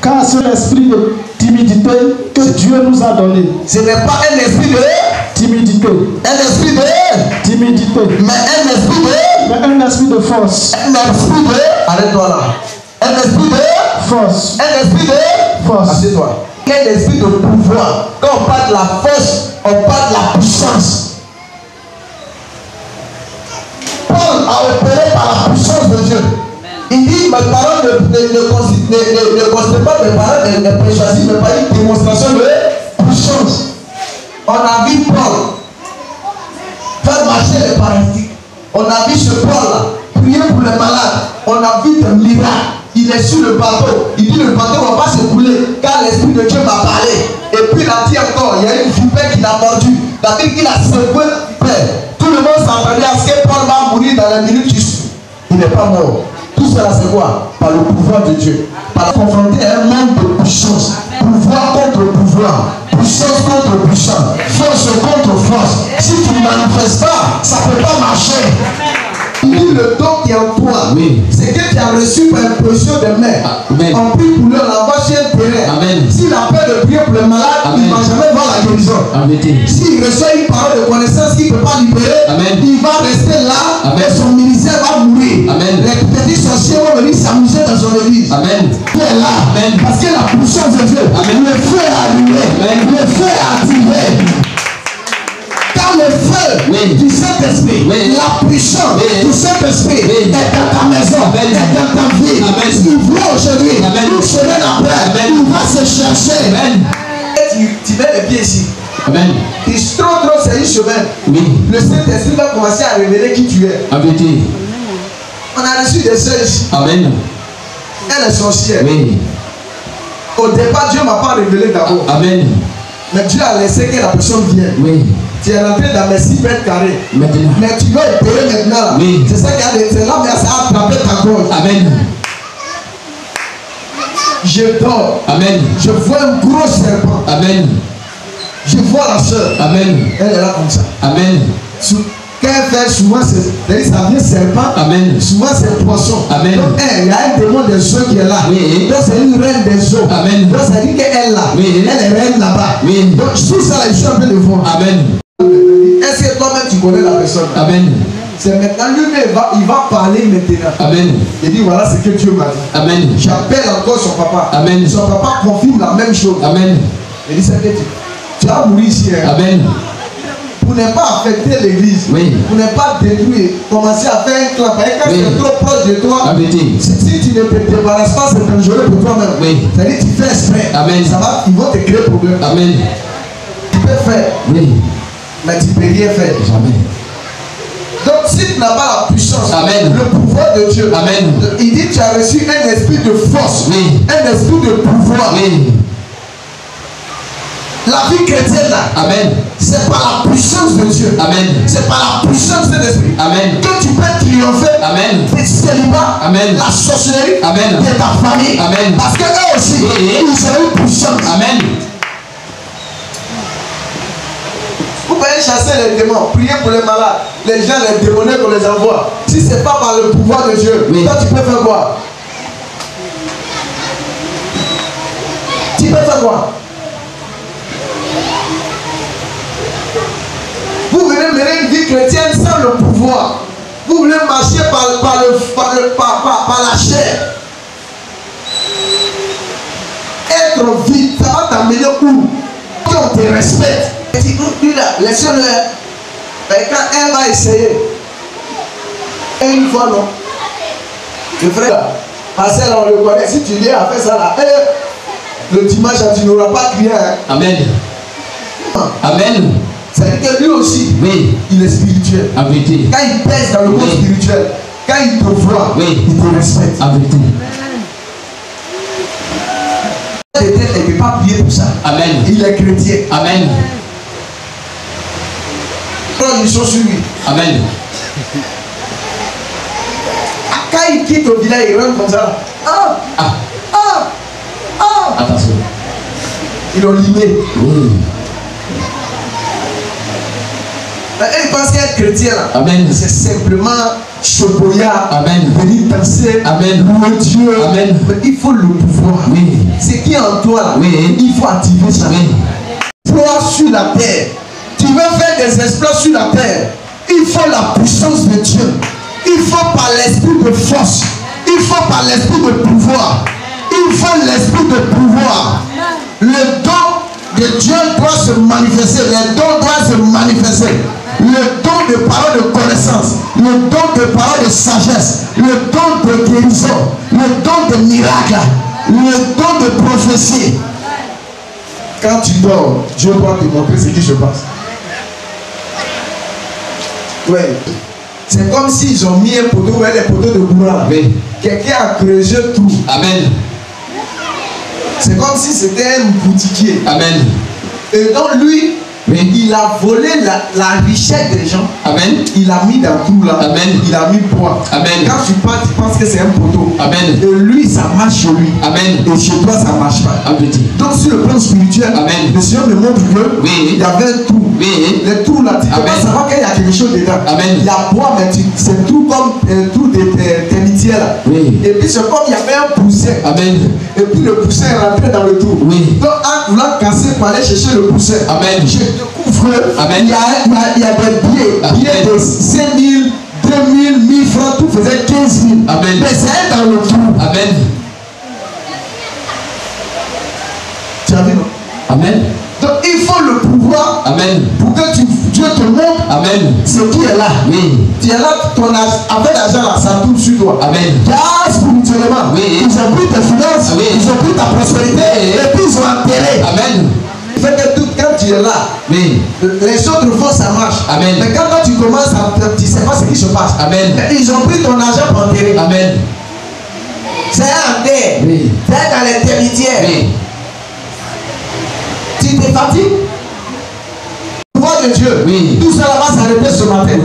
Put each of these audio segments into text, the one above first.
Car c'est l'esprit de timidité que Dieu nous a donné. Ce n'est pas un esprit de timidité. Un esprit de timidité. Mais un esprit de un esprit de force. Un esprit de arrête-toi là. Un esprit de force. Un esprit de force. Assieds-toi. Un esprit de pouvoir. Quand on parle de la force, on parle de la puissance. Paul a opéré par la puissance de Dieu. Il dit, mes paroles ne constituent pas mes paroles de persuasion, mais pas une démonstration de puissance. On a vu Paul faire marcher les paralytiques. On a vu ce Paul-là prier pour les malades. On a vu des miracles. Il est sur le bateau. Il dit, le bateau ne va pas se couler car l'Esprit de Dieu m'a parlé. Et puis il a dit encore, il y a une vipère qui l'a mordu. David, il a secoué la vipère. Tout le monde s'attendait à ce que Paul va mourir dans la minute qui suit. Il n'est pas mort. Tout cela c'est quoi? Par le pouvoir de Dieu. Par confronter à un monde de puissance. Pouvoir contre pouvoir. Puissance contre puissance. Force contre force. Si tu ne manifestes pas, ça ne peut pas marcher. Il dit le don qui est en toi, oui. C'est que tu as reçu par imposition de main. On prie pour lui, on envoie chez un terrain. S'il a peur de prier pour le malade, il ne va jamais voir la guérison. S'il reçoit une parole de connaissance qu'il ne peut pas libérer, il va rester là et son ministère va mourir. Les petits sorciers vont venir s'amuser dans son église. Tu es là parce que la puissance de Dieu, le feu est allumé, le feu est activé. Quand le feu du Saint-Esprit, la puissance du Saint-Esprit est dans ta maison, est dans ta vie, il vient aujourd'hui, une semaine après, il va se chercher. Tu mets les pieds ici. Il se trouve trop, c'est une semaine. Le Saint-Esprit va commencer à révéler qui tu es. On a reçu des sœurs ici. Elle est sorcière. Au départ, Dieu ne m'a pas révélé d'abord. Mais Dieu a laissé que la personne vienne. Tu es rentré dans mes 6 mètres carrés. Mais tu dois opérer maintenant. C'est ça qui a des là, mais ça a attrapé ta gorge. Je dors. Je vois un gros serpent. Je vois la soeur. Elle est là comme ça. Quand elle fait souvent, ça vient serpent. Souvent c'est poisson. Donc il y a un démon des eaux qui est là. Donc c'est une reine des eaux. Donc ça dit qu'elle là. Elle est reine là-bas. Donc tout ça là, je suis en train de voir. Est-ce que toi-même tu connais la personne? C'est maintenant lui-même, il va parler maintenant. Il dit voilà ce que Dieu m'a dit. J'appelle encore son papa. Son papa confirme la même chose. Il dit c'est que tu vas mourir ici. Pour ne pas affecter l'église, pour ne pas détruire, commencer à faire un clap. Et quand c'est trop proche de toi, si tu ne te débarrasses pas, c'est dangereux pour toi-même. C'est-à-dire tu fais exprès. Ça va, ils vont te créer problème. Tu peux faire, mais tu ne peux rien faire. Donc si tu n'as pas la puissance, le pouvoir de Dieu, il dit tu as reçu un esprit de force, un esprit de pouvoir. La vie chrétienne là, c'est par la puissance de Dieu. C'est par la puissance de l'esprit que tu peux triompher des célibats, la sorcellerie de ta famille. Parce que eux aussi, ils ont une puissance. Vous pouvez chasser les démons, prier pour les malades, les gens, les démoniaques qu'on les envoie. Si ce n'est pas par le pouvoir de Dieu, toi tu peux faire quoi? Tu peux faire quoi? Vous voulez mener une vie chrétienne sans le pouvoir. Vous voulez marcher par la chair. Être vide, ça va t'amener où? On te respecte. Et tu dis là, laissez-le. Mais quand elle va essayer, et une fois non. Le frère, parce qu'on le connaît, si tu viens à faire ça là, le dimanche, tu n'auras pas crié. C'est-à-dire que lui aussi, il est spirituel. Quand il pèse dans le monde spirituel, quand il te voit, il te respecte. Il ne peut pas prier pour ça. Il est chrétien. Prends une chose sur lui. Quand il quitte le village, il rentre comme ça. Attention. Ils l'ont limé. Il pense qu'être chrétien, c'est simplement choboyard, venir danser, louer Dieu. Mais il faut le pouvoir. C'est qui est en toi, il faut activer ça. Foi sur la terre. Tu veux faire des exploits sur la terre. Il faut la puissance de Dieu. Il faut par l'esprit de force. Il faut par l'esprit de pouvoir. Il faut l'esprit de pouvoir. Le don de Dieu doit se manifester. Le don doit se manifester. Le don de parole de connaissance. Le don de parole de sagesse. Le don de guérison. Le don de miracle. Le don de prophétie. Quand tu dors, Dieu va te montrer ce qui se passe. Oui. C'est comme s'ils ont mis un poteau, des poteaux de courant. Oui. Quelqu'un a creusé tout. Amen. C'est comme si c'était un boutiquier. Amen. Et donc lui, il a volé la richesse des gens. Amen. Il a mis dans tout là. Amen. Il a mis bois. Amen. Quand tu pars, tu penses que c'est un poteau. Amen. Et lui, ça marche chez lui. Amen. Et chez toi, ça ne marche pas. Amen. Donc sur le plan spirituel, amen, le Seigneur me montre que il y avait un trou. Les trous là, tu peux savoir qu'il y a quelque chose dedans. Amen. Il y a bois, mais c'est un trou comme un trou de termitière là. Oui. Et puis c'est comme il y avait un poussin. Amen. Et puis le poussin est rentré dans le trou. Oui. Donc en voulant casser pour aller chercher le poussin. Amen. Je découvre. Amen. Il y a des billets de 5 000, 2 000, 1000 francs, tout faisait 15 000. Amen. Mais c'est dans le trou. Amen. Tu as vu, non? Amen. Donc il faut le pouvoir. Amen. Pour que Dieu te montre. Amen. Ce qui est là. Oui. Tu es là, avec l'argent là, ça tourne sur toi. Amen. Car spirituellement, oui, ils ont pris tes finances, oui, ils ont pris ta prospérité, et puis ils ont enterré. Amen. Il fait que tout, quand tu es là, oui, les autres font ça marche. Amen. Mais quand tu commences à, tu ne sais pas ce qui se passe. Amen. Ils ont pris ton argent pour enterrer. Amen. C'est en terre. Oui. C'est dans les termitières. Oui. Tu te fatigues. Le pouvoir de Dieu. Oui. Tout ça va s'arrêter ce matin.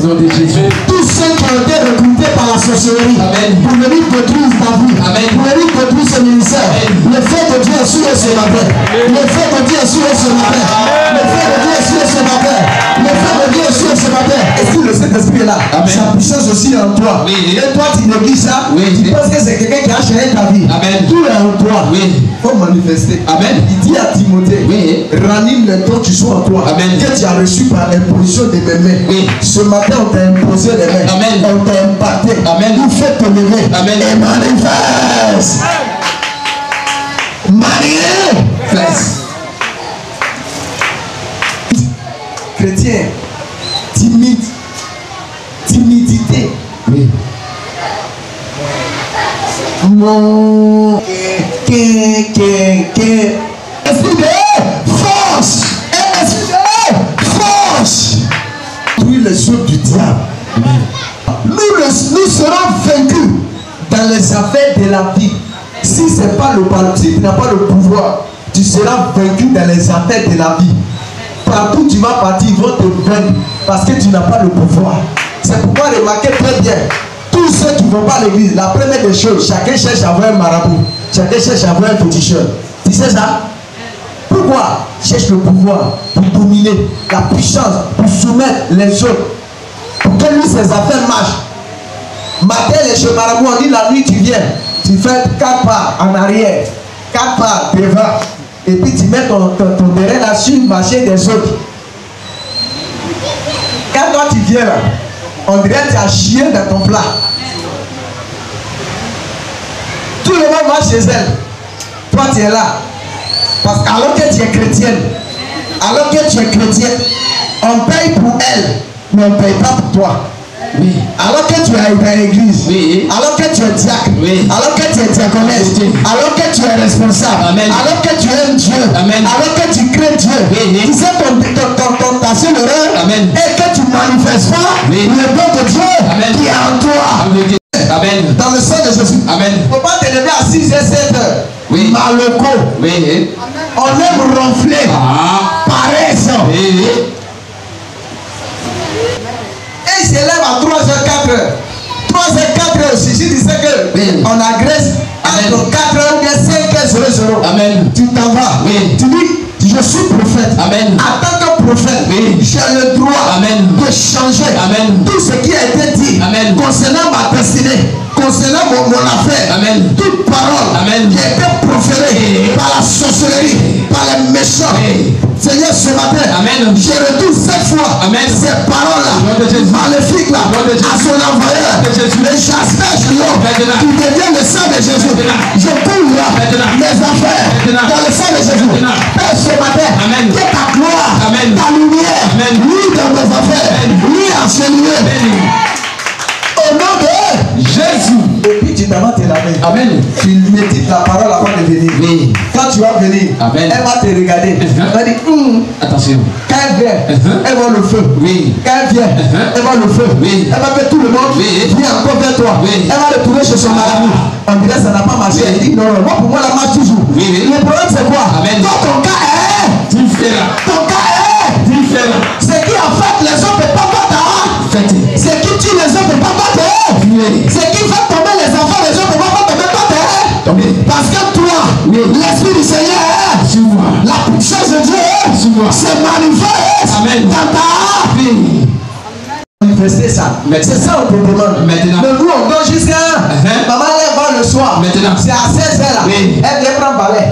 Tous ceux qui ont été recrutés par la sorcellerie. Amen. Pour venir détruire ta vie. Amen. Pour venir détruire ce ministère. Amen. Le fait de Dieu est sur eux ce matin. Le fait de Dieu est sur eux ce matin. Le fait de Dieu est sur eux ce matin. Le fait de Dieu est sur eux ce matin. Et si le Saint-Esprit est là, amen, sa puissance aussi est en toi. Oui. Et toi tu négliges ça. Oui. Tu penses que c'est quelqu'un qui a changé ta vie. Amen. Tout est en toi. Oui. Il faut manifester. Amen. Il dit à Timothée, oui, ranime les dons qui sont en toi. Amen. Que tu as reçu par l'imposition de mes mains. Oui. Ce matin on t'a imposé les mains. Amen. On t'a impacté. Amen. Vous faites te lever. Amen. Et manifeste. Manifeste. Chrétien, timidité. Oui. Mon esprit de force. Esprit de force. Oui, les œuvres du diable. Nous serons vaincus dans les affaires de la vie. Si c'est pas le ballon, si tu n'as pas le pouvoir, tu seras vaincu dans les affaires de la vie. Partout tu vas partir, ils vont te vaincre parce que tu n'as pas le pouvoir. C'est pourquoi remarquez très bien, tous ceux qui ne vont pas à l'église, la première des choses, chacun cherche à avoir un marabout, chacun cherche à avoir un féticheur. Tu sais ça? Pourquoi? Cherche le pouvoir pour dominer, la puissance pour soumettre les autres, pour que lui ses affaires marchent. Matin, les chez marabout, on dit la nuit tu viens, tu fais 4 pas en arrière, 4 pas devant. Et puis tu mets ton terrain là sur le marché des autres. Quand toi tu viens là, on dirait que tu as chié dans ton plat. Tout le monde va chez elle. Toi tu es là. Parce qu'alors que tu es chrétienne, alors que tu es chrétien, on paye pour elle, mais on ne paye pas pour toi. Oui. Alors que tu es dans l'église, oui, alors que tu es diacre, oui, alors que tu es diaconesse, oui, alors que tu es responsable, amen, alors que tu aimes Dieu, amen, alors que tu crées Dieu, oui, tu sais ta seule erreur, amen, et que tu ne manifestes pas, oui, le don de Dieu, amen, qui est en toi. Amen. Dans le sang de Jésus. Amen. Il ne faut pas te lever à 6 et 7 heures. Oui. Maloko. Oui. On aime ronfler. Ah. Paresse. Oui. Et il se lève à 3h, 4h. 3h, 4h aussi. Si tu sais que oui, on agresse entre 4h ou bien 5h00. Amen. Tu t'en vas. Oui. Tu dis, je suis prophète. Amen. En tant que prophète, oui, j'ai le droit, amen, de changer, amen, tout ce qui a été dit, amen, concernant ma destinée, concernant mon affaire. Amen. Toute parole qui était proférée par la sorcellerie, par les méchants. Seigneur, ce matin, Amen. je retourne cette fois ces paroles-là, maléfiques-là, à son envoyeur, le chassage l'homme qui devient le sang de Jésus. Je couvre mes affaires dans le sang de Jésus. Père, ce matin, que ta gloire, ta lumière, lui dans mes affaires, lui en ce lieu. Au nom de Jésus. Et puis tu t'avances la main. Amen. Tu médites la parole avant de venir. Oui. Quand tu vas venir, elle va te regarder. Elle va dire, attention. Quand elle vient, elle voit le feu. Oui. Quand elle vient, elle voit le feu. Oui. Elle va faire tout le monde. Oui. Viens encore vers toi. Oui. Elle va le trouver chez son mari. On dirait ça n'a pas marché. Elle dit, non, moi pour moi, la marche toujours. Oui. Le problème c'est quoi? Amen. Donc ton cas est différent. Ton cas est différent. C'est qui en fait les hommes ne peuvent pas battre. C'est qui tue les hommes ne peuvent pas battre. C'est qui fait tomber les enfants les hommes ne peuvent pas tomber. Parce que toi, l'Esprit du Seigneur, la puissance de Dieu se manifeste dans ta vie. Manifester ça. C'est ça on te demande. Maintenant. Mais nous on donne jusqu'à maman elle va le soir. Maintenant. C'est à 16h là. Oui. Elle vient prendre balai.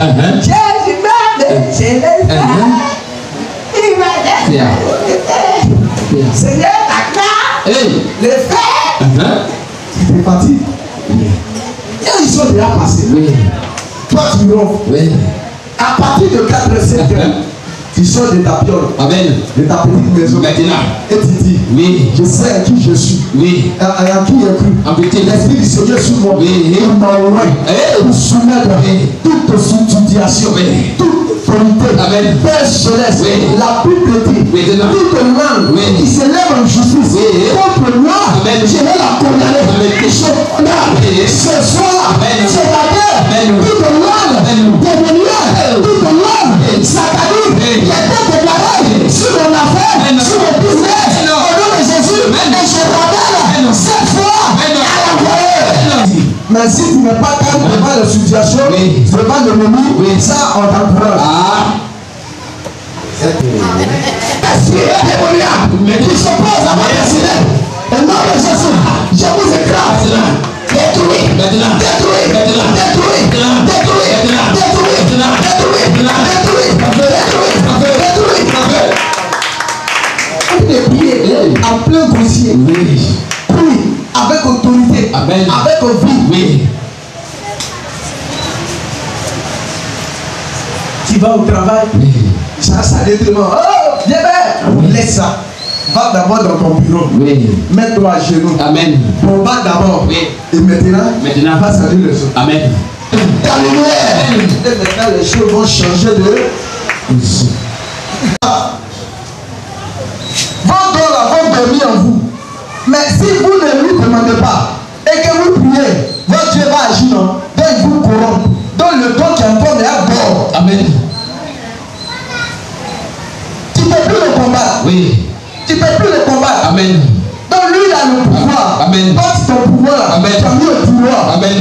Seigneur, ta carte, les faits, tu es parti. Et ils sont déjà passés. Toi tu ronfles. À partir de 4-7 heures, tu sors de ta piole. Amen. De ta petite maison. Maintenant. Et tu dis, je sais à qui je suis. Oui. À qui j'ai cru. En vérité, l'Esprit du Seigneur sur moi. Et il m'a envoyé pour soumettre toute situation, toute autorité. Amen. Père céleste, la Bible dit, toute langue qui se lève en justice contre moi, je vais la condamner. Ce soir, ce matin, toute langue démoniaque, toute langue satanique, qui était déclarée sur mon affaire, sur mon business, au nom de Jésus, et je condamne cette fois à l'envoyer. Mais si tu n'es pas calme devant la situation, devant l'ennemi, ça on t'encourage. Esprit démoniaque qui s'oppose à ma destinée, au nom de Jésus, je vous écrase. Détruis, détruis, détruis, en plein grossier. Prie avec autorité. Amen. Avec envie. Tu vas au travail. Ça détriment. Oh, viens, laisse ça. Va d'abord dans ton bureau. Mets-toi à genoux. Amen. Bon, va d'abord. Et maintenant, va saluer les autres. Amen. Ta lumière. Et maintenant, les choses vont changer de. Vos dons là vont dormir en vous. Mais si vous ne lui demandez pas et que vous priez, votre Dieu va agir, non? Donc il vous corrompt. Donc le don qui est en toi est à bord. Amen. Tu ne peux plus le combattre. Tu ne peux plus le combattre. Amen. Donc lui il a le pouvoir. Amen. Porte ton pouvoir. Amen. Tu as mis le pouvoir. Amen.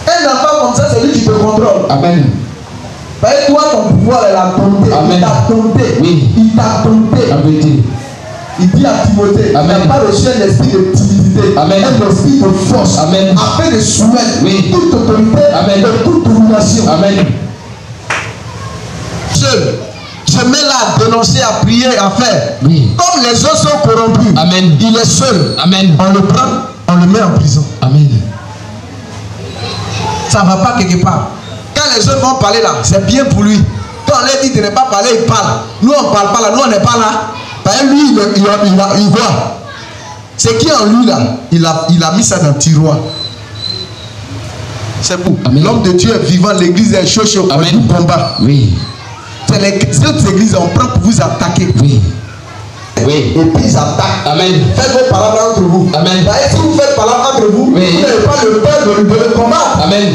Un enfant comme ça, c'est lui qui te contrôle. Amen. Parce que toi, ton pouvoir, elle a dompté. Il t'a dompté. Il t'a dompté. Il dit à Timothée, il n'a pas reçu un esprit de timidité, un esprit de force, afin de soumettre toute autorité et toute domination. Amen. Je mets là à dénoncer, à prier, à faire. Comme les autres sont corrompus, il est seul. Amen. On le prend, on le met en prison. Amen. Ça ne va pas quelque part. Quand les autres vont parler là, c'est bien pour lui. Quand on leur dit de ne pas parler, il parle. Nous on ne parle pas là, nous on n'est pas là. Parce que lui, il voit. C'est qui en lui là, il a mis ça dans le tiroir. C'est pour. L'homme de Dieu est vivant, l'église est chaud, on dit combat. C'est les autres églises, on prend pour vous attaquer. Et puis ils attaquent. Amen. Faites vos paroles entre vous. Amen. Si vous faites parole entre vous, vous n'avez pas le peur de le combattre. Amen.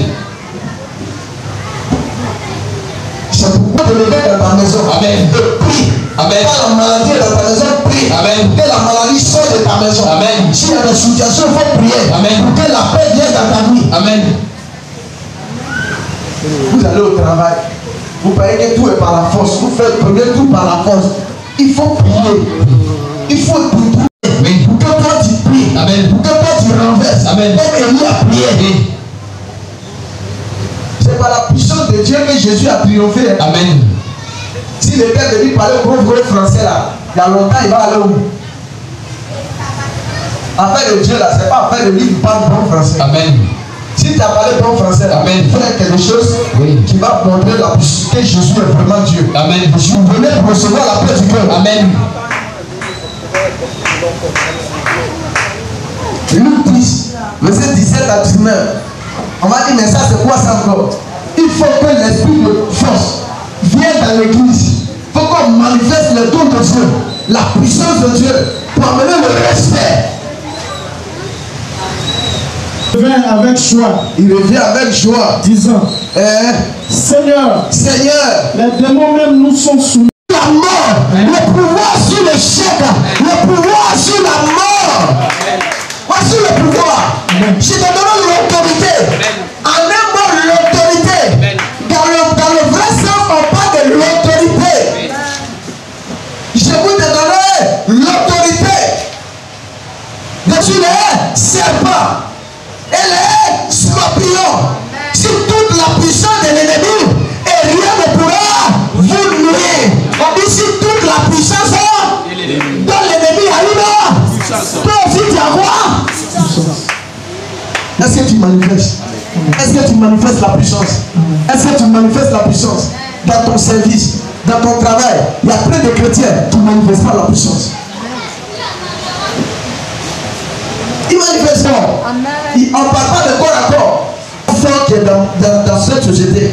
C'est pourquoi de lever dans ta maison. Amen. De prier. Amen. Quand la maladie est dans ta maison, prie. Amen. Que la maladie sorte de ta maison. Amen. S'il y a des situations, il faut prier. Amen. Pour que la paix vienne dans ta vie. Amen. Vous allez au travail. Vous croyez que tout est par la force. Vous faites prenez tout par la force. Il faut prier. Il faut prier. Pour que toi tu pries. Amen. Pour que toi tu renverses. Amen. Comme Élie a prié. C'est par la puissance de Dieu que Jésus a triomphé. Amen. Si le père de lui parlait au gros français là, il y a longtemps, il va aller où? Affaire de Dieu là, c'est pas affaire de lui qui parle bon français. Amen. Si tu as parlé bon français là, Amen. fais quelque chose qui va montrer la puissance que Jésus est vraiment Dieu. Amen. Je vous venais pour recevoir la paix du cœur. Amen. Luc 10, verset 17 à 19. On m'a dit, mais ça c'est quoi ça encore? Il faut que l'esprit de force vienne dans l'église. Il faut qu'on manifeste le don de Dieu, la puissance de Dieu, pour amener le respect. Il revient avec joie. Il revient avec joie, Disant, Seigneur, les démons même nous sont soumis. La mort, le pouvoir sur le chèque, le pouvoir sur la mort. Voici le pouvoir. Je te donne l'autorité. En un mot, l'autorité. Dans le vrai sens, on parle de l'autorité. Je vous donnerai l'autorité dessus les serpents et les scorpions, sur toute la puissance de l'ennemi, et rien ne pourra vous nuire. On dit sur toute la puissance dont l'ennemi arrive. Toi aussi tu as quoi? Est-ce que tu manifestes? Est-ce que tu manifestes la puissance? Est-ce que tu manifestes la puissance dans ton service, dans ton travail? Il y a plein de chrétiens qui ne manifestent pas la puissance. Ils manifestent pas. On ne parle pas de corps à corps. Qui est dans cette société,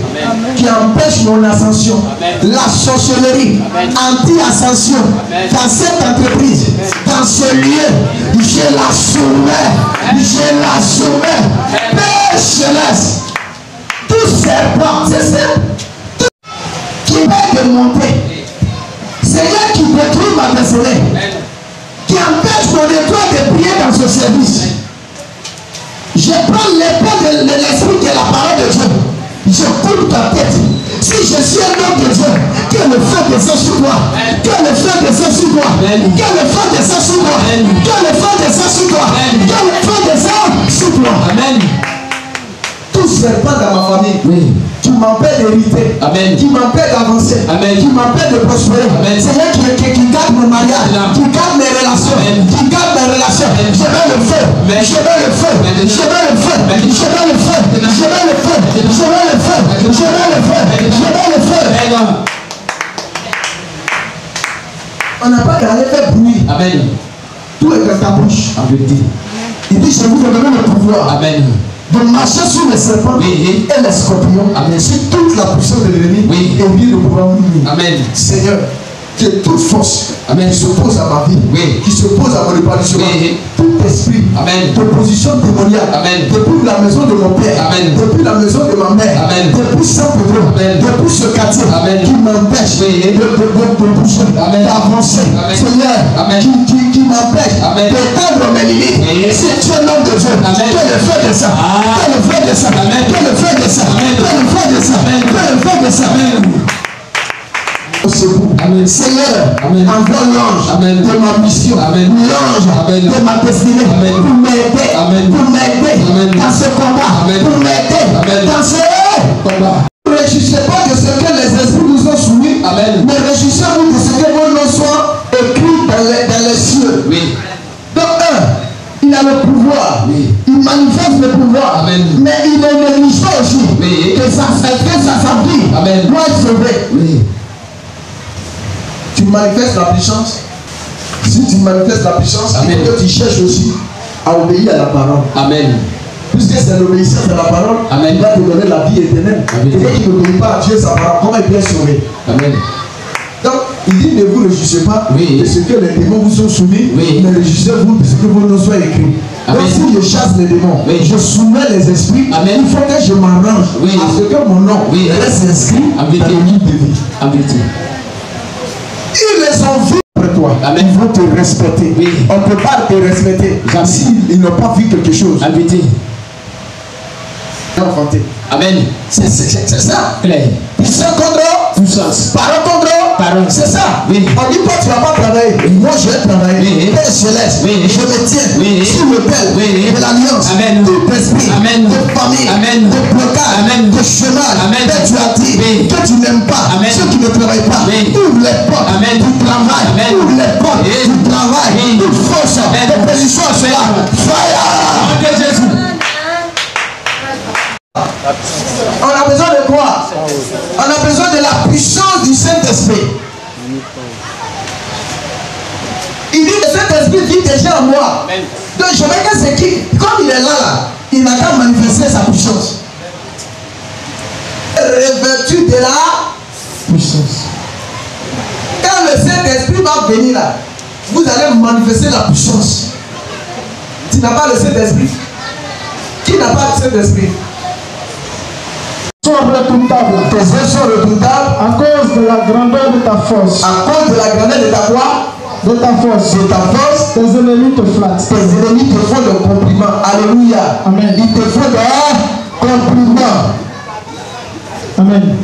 qui empêche mon ascension. La sorcellerie, anti-ascension, dans cette entreprise, dans ce lieu, je la soumets, Père céleste, tout serpent, c'est ça, qui va démonter, Seigneur qui détruit ma destinée, qui empêche mon étoile de briller dans ce service. Je prends l'épée de l'esprit qui est la parole de Dieu. Je coupe ta tête. Si je suis un homme de Dieu, que le feu descend sur toi. Que le feu descend sur toi. Que le feu descend sur toi. Que le feu descend sur toi. Que le feu descend sur toi. Amen. Tout serpent dans ma famille, qui m'empêche d'hériter, qui m'empêche d'avancer, qui m'empêche de prospérer, Seigneur qui garde mon mariage, qui garde mes relations, qui garde mes relations, je veux le feu, je veux le feu, je veux le feu, je veux le feu, je veux le feu, je veux le feu, je veux le feu, je veux le feu. On n'a pas qu'à aller faire bruit. Amen. Tout est dans ta bouche. Il dit, je vous donne le pouvoir. Amen. De marcher sur les serpents et les scorpions, sur toute la puissance de l'ennemi, et oublier de pouvoir nous. Amen. Seigneur, que toute force qui s'oppose à ma vie, qui s'oppose à mon épanouissement, tout esprit de position démoniaque, depuis la maison de mon père, depuis la maison de ma mère, depuis Saint-Pedro, depuis ce quartier qui m'empêche de bouger, d'avancer, Seigneur, qui m'empêche d'éteindre mes limites. Si tu es l'homme de Dieu, que le feu de ça, que le feu de ça, que le feu de ça, que le feu de ça, que le feu de ça. Seigneur, envoie l'ange de ma mission, l'ange de ma destinée, pour m'aider dans ce combat, pour m'aider dans ce combat. Ne réjouissez pas de ce que les esprits nous ont soumis, mais réjouissez-vous de ce que vos noms soient écrits dans les cieux. Donc, il a le pouvoir, il manifeste le pouvoir, mais il ne néglige pas aussi que sa vie doit être sauvée. Tu manifestes la puissance. Si tu manifestes la puissance, il faut que tu cherches aussi à obéir à la parole. Amen. Puisque c'est l'obéissance à la parole, il va te donner la vie éternelle. Quelqu'un qui n'obéit pas à Dieu, sa parole, comment il peut être sauvé? Amen. Donc, il dit, ne vous réjouissez pas de ce que les démons vous sont soumis, mais réjouissez-vous de ce que vos noms soient écrits. Donc, si je chasse les démons, je soumets les esprits, il faut que je m'arrange à ce que mon nom reste inscrit dans le livre de vie. Ils les ont vus après toi. Ils vont te respecter. On ne peut pas te respecter s'ils n'ont pas vu quelque chose. Amen. C'est ça. Puissant contre puissance. Parole ton grand. C'est ça. Oui. On dit pas tu vas pas travailler. Moi je vais travailler. Père céleste. Je me tiens sur le tel de l'alliance. Amen. Tout esprit. Amen. De famille. Amen. De blocage. Amen. De chemin. Amen. Père, tu as dit que tu n'aimes pas ceux qui ne travaillent pas. Ouvre les portes du travail. Ouvre les portes du travail. Toute force d'opposition à cela. Fire. Jésus. On a besoin de quoi? On a besoin de la puissance du Saint-Esprit. Il dit que le Saint-Esprit vit déjà en moi. Donc je veux que c'est qui, comme il est là, il n'a qu'à manifester sa puissance. Revêtu de la puissance. Quand le Saint-Esprit va venir là, vous allez manifester la puissance. Tu n'as pas le Saint-Esprit. Qui n'a pas le Saint-Esprit? Sont redoutables. Tes yeux sont redoutables à cause de la grandeur de ta force. À cause de la grandeur de ta quoi? De ta force. De ta force. Tes ennemis te flattent. Tes ennemis te font le compliment. Alléluia. Amen. Ils te font des compliments. Amen.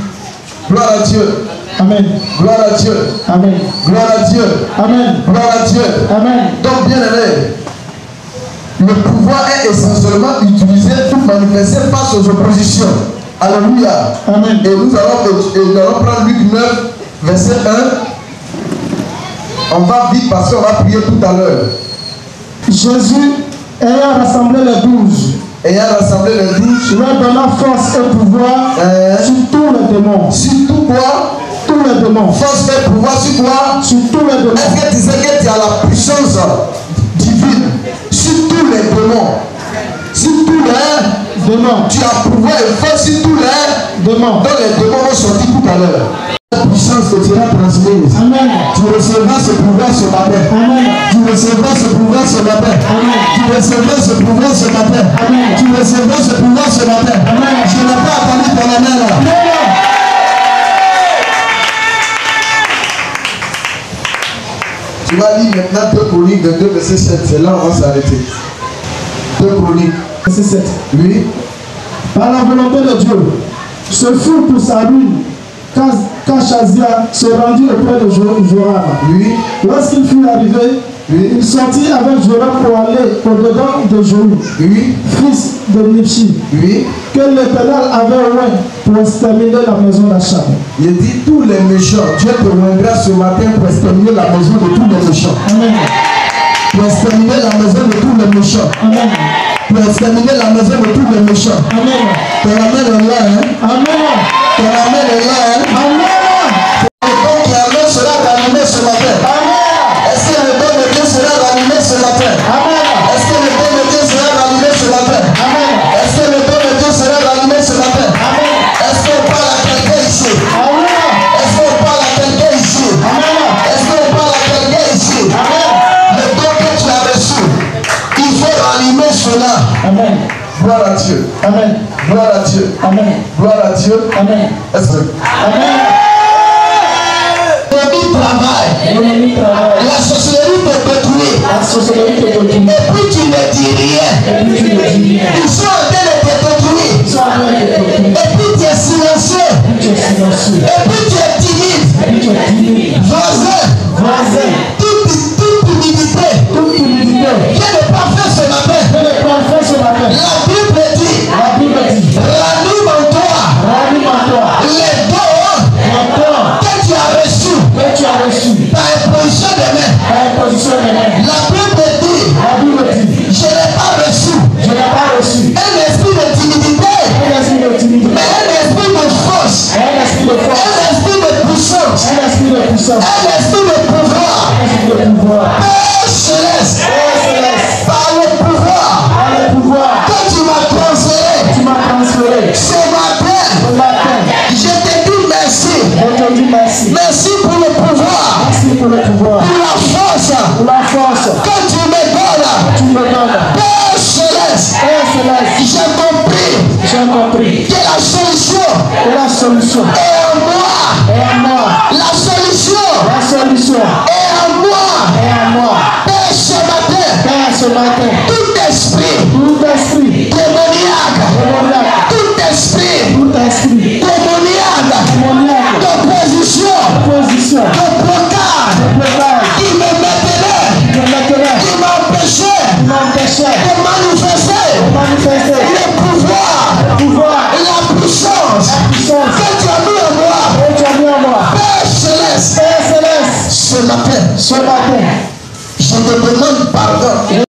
Gloire à Dieu. Amen. Gloire à Dieu. Amen. Gloire à Dieu. Amen. Gloire à Dieu. Amen. Donc bien aimé, le pouvoir est essentiellement utilisé pour manifester face aux oppositions. Alléluia. Amen. Et nous allons prendre Luc 9, verset 1. On va vite parce qu'on va prier tout à l'heure. Jésus, ayant rassemblé les 12, leur donna force et pouvoir sur tous les démons. Sur tout quoi? Tous les démons. Force et pouvoir sur quoi? Sur tous les démons. Est-ce que tu sais que tu as la puissance divine sur tous les démons? Sur tous les démons. Tu as pouvoir et force sur tous les démons. Donc les démons vont sortir tout à l'heure. La puissance que tu as transmise. Amen. Tu recevras ce pouvoir ce matin. Amen. Tu recevras ce pouvoir ce matin. Amen. Tu recevras ce pouvoir ce matin. Amen. Tu recevras ce pouvoir ce matin. Amen. Je n'ai pas attendu ton amen là. Tu vas lire maintenant 2 Chroniques 22 verset 7. C'est là où on va s'arrêter. 2 Chroniques. Verset 7. Oui. Par la volonté de Dieu, ce fut pour sa ruine qu'Achazia se rendit auprès de Joram. Oui. Lorsqu'il fut arrivé, il sortit avec Joram pour aller au-dedans de Jéhu, fils de Nimshi, que l'Éternel avait oint pour exterminer la maison d'Achab. Il dit tous les méchants, Dieu te oindra ce matin pour exterminer la maison de tous les méchants. Amen. Pour exterminer la maison de tous les méchants. Amen. Pour exterminer la maison de tous les méchants. Amen. Ton amen est là, hein? Amen. Ton amen est là, hein? Amen. Le don qui amène sera ranimé ce matin. Amen. Est-ce que le don de Dieu sera ranimé ce matin? Amen. Est-ce que le don de Dieu sera ranimé ce matin? Amen. Est-ce que le don de Dieu sera ranimé ce matin? Amen. Est-ce qu'on parle à quelqu'un ici? Amen. Est-ce qu'on parle à quelqu'un ici? Amen. Est-ce qu'on parle à quelqu'un ici? Amen. Le don que tu as reçu, il faut ranimer cela. Amen. Gloire à Dieu. Amen. Gloire à Dieu. Amen. Gloire à Dieu. Amen. Est-ce que Amen. l'ennemi travaille. La sorcellerie te détruit. La sorcellerie te détruit. Et puis tu ne dis rien. Et puis tu ne dis rien. Ils sont en train de te détruire. Ils sont en train de te détruire. Et puis tu es silencieux. Et puis tu es silencieux. Et puis tu es timide. Et puis tu es timide. Voisin. Voisin. Toute timidité. Toute timidité. Viens de pas faire ce matin. Je ne peux pas faire ce matin. La Bible dit. La Bible dit. Ranime en toi. Ranime en toi. Les dons que tu as reçus. Que tu as reçu. Par imposition de main. Par imposition de main. La Bible dit. La Bible dit. Je n'ai pas reçu. Je n'ai pas reçu. Un esprit de timidité. Un esprit de timidité. Mais un esprit de force. Un esprit de force. Un esprit de puissance. Un esprit de puissance. Un esprit de pouvoir. Un esprit de pouvoir. Père céleste. Père céleste. Par le pouvoir. Par le pouvoir. Que tu m'as transféré. Tu m'as transféré. Ce matin. Ce matin. Je te dis merci. Je te dis merci. Merci pour le pouvoir. Merci pour le pouvoir. Pour la force. Pour la force. Que tu me donnes. Tu me donnes. Père céleste. Père céleste. J'ai compris. J'ai compris. Que la solution Et la solution est en moi. est en moi. La solution La solution est en moi. est en moi. Père ce matin. Père, ce matin, Tout esprit tout esprit démoniaque. démoniaque, Tout esprit tout esprit démoniaque. démoniaque De Ce matin, ce matin, je te demande pardon.